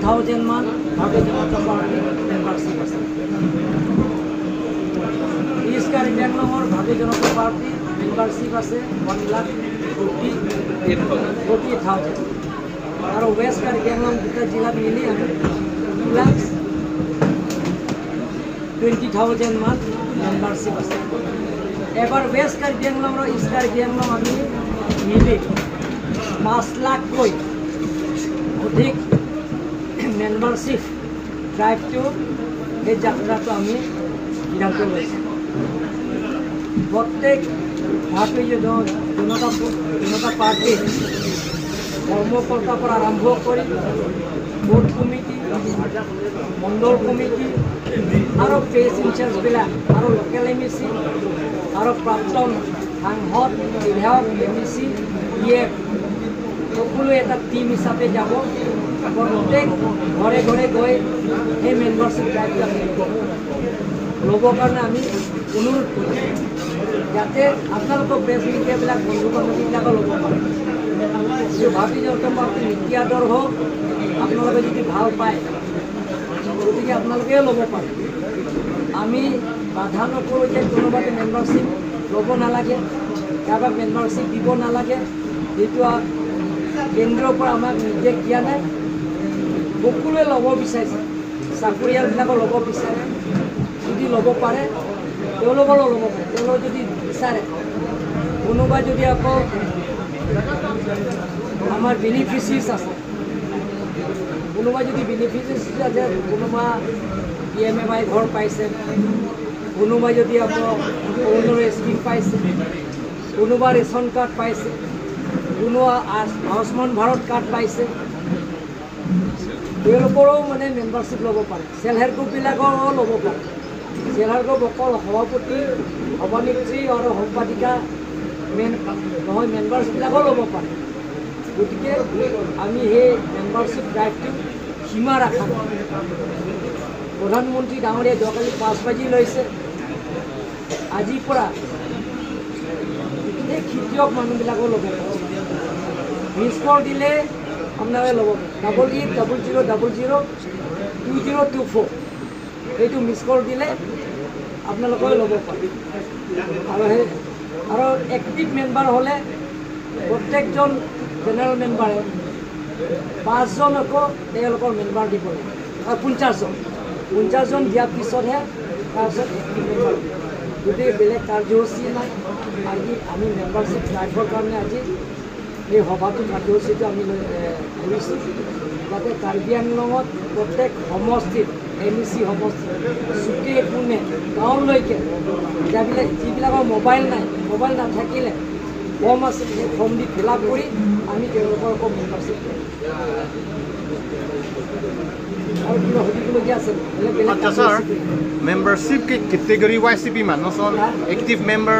20,000 মান ভাৰতীয় জনতা party membership আছে। ইষ্ট কাৰ্বি আংলঙৰ ভাৰতীয় জনতা পাৰ্টি মেম্বাৰশ্বিপ আছে 1,40,000 আৰু ৱেষ্ট কাৰ্বি আংলং দুটা জিলাত মিলি আমি 2,20,000 মান মেম্বাৰশ্বিপ আছে। এবাৰ ৱেষ্ট কাৰ্বি আংলং আৰু ইষ্ট কাৰ্বি আংলং আমি মিলি 5 লাখকৈ অধিক মেম্বাৰশ্বিপ ড্ৰাইভটো এই যাত্ৰাটো আমি সিদ্ধান্ত লৈছোঁ। প্ৰত্যেক ভাৰতীয় জনতা পাৰ্টিৰ কৰ্মকৰ্তাৰ পৰা আৰম্ভ কৰি বুথ কমিটি, মণ্ডল কমিটি আৰু পেজ ইনচাৰ্জবিলাক আৰু লোকেল MEC আৰু প্ৰাক্তন সাংসদ, বিধায়ক, MEC, EF সকলো এটা টিম হিচাপে যাব। প্ৰত্যেক ঘৰে ঘৰে গৈ সেই মেম্বাৰশ্বিপ ড্ৰাইভটো আমি ল'বৰ কাৰণে আমি অনুৰোধ কৰিছোঁ, যাতে আপোনালোকৰ প্ৰেছ মিডিয়াবিলাক বন্ধু বান্ধৱীবিলাকো ল'ব পাৰে। ভাৰতীয় জনতা পাৰ্টীৰ নীতি আদৰ্শ আপোনালোকে যদি ভাল পায় গতিকে আপোনালোকেও ল'ব পাৰে। আমি বাধা নকৰোঁ যে কোনোবাটো মেম্বাৰশ্বিপ ল'ব নালাগে, কাৰোবাক মেম্বাৰশ্বিপ দিব নালাগে। যিটো কেন্দ্ৰৰ পৰা আমাক নিৰ্দেশ দিয়া নাই, সকলোৱে ল'ব বিচাৰিছে, চাকৰিয়ালবিলাকো ল'ব বিচাৰে। যদি ল'ব পাৰে তেওঁলোকৰো ল'ব পাৰে। তেওঁলোকে যদি বিচাৰে, কোনোবাই যদি আকৌ আমাৰ বেনিফিচিয়াৰিজ আছে, কোনোবাই যদি বেনিফিচিয়াৰিজ আছে, কোনোবা PMMI ঘৰ পাইছে, কোনোবাই যদি আকৌ অৰুণোদয় স্কিম পাইছে, কোনোবা ৰেচন কাৰ্ড পাইছে, কোনোবা আয়ুষ্মান ভাৰত কাৰ্ড পাইছে, তেওঁলোকৰো মানে মেম্বাৰশ্বিপ ল'ব পাৰে। ছেল্ফ হেল্প গ্ৰুপবিলাকৰো ল'ব পাৰে। ছেল্ফ হেল্প গ্ৰুপ অকল সভাপতি, সভানেত্ৰী আৰু সম্পাদিকা নহয়, মেম্বাৰছবিলাকো ল'ব পাৰে। গতিকে আমি সেই মেম্বাৰশ্বিপ ড্ৰাইভটো সীমা ৰাখা নাই। প্ৰধানমন্ত্ৰী ডাঙৰীয়াই যোৱাকালি 5 বাজি লৈছে। আজিৰ পৰা এই খেতিয়ক মানুহবিলাকো ল'ব পাৰে। মিছ কল দিলে আপোনালোকে ল'ব পাৰে। 8800002024 এইটো মিছ কল দিলে আপোনালোকে ল'ব পাৰে। আৰু এক্টিভ মেম্বাৰ হ'লে প্ৰত্যেকজন জেনেৰেল মেম্বাৰে 5জন আকৌ তেওঁলোকৰ মেম্বাৰ দিব লাগে। আৰু 50জন দিয়াৰ পিছতহে তাৰপিছত এক্টিভ মেম্বাৰ দিব। গতিকে বেলেগ কাৰ্যসূচী নাই। আজি আমি মেম্বাৰশ্বিপ ড্ৰাইভৰ কাৰণে আজি এই সভাটো কাৰ্যসূচীটো আমি কৰিছোঁ, যাতে কাৰ্বি আংলঙত প্ৰত্যেক সমষ্টিত MEC সমষ্টিত চুকে কোণে গাঁৱলৈকে যিবিলাকৰ মোবাইল নাই, মোবাইল নাথাকিলে ফৰ্ম আছে, সেই ফৰ্ম দি ফিল আপ কৰি আমি তেওঁলোকৰ আকৌ মেম্বাৰশ্বিপ কৰিম। আৰু কিবা সুধিবলগীয়া আছে? আচ্ছা স্যাৰ, মেম্বাৰশিপ के कैटेगरी वाइज भी मानो सर एक्टिव मेंबर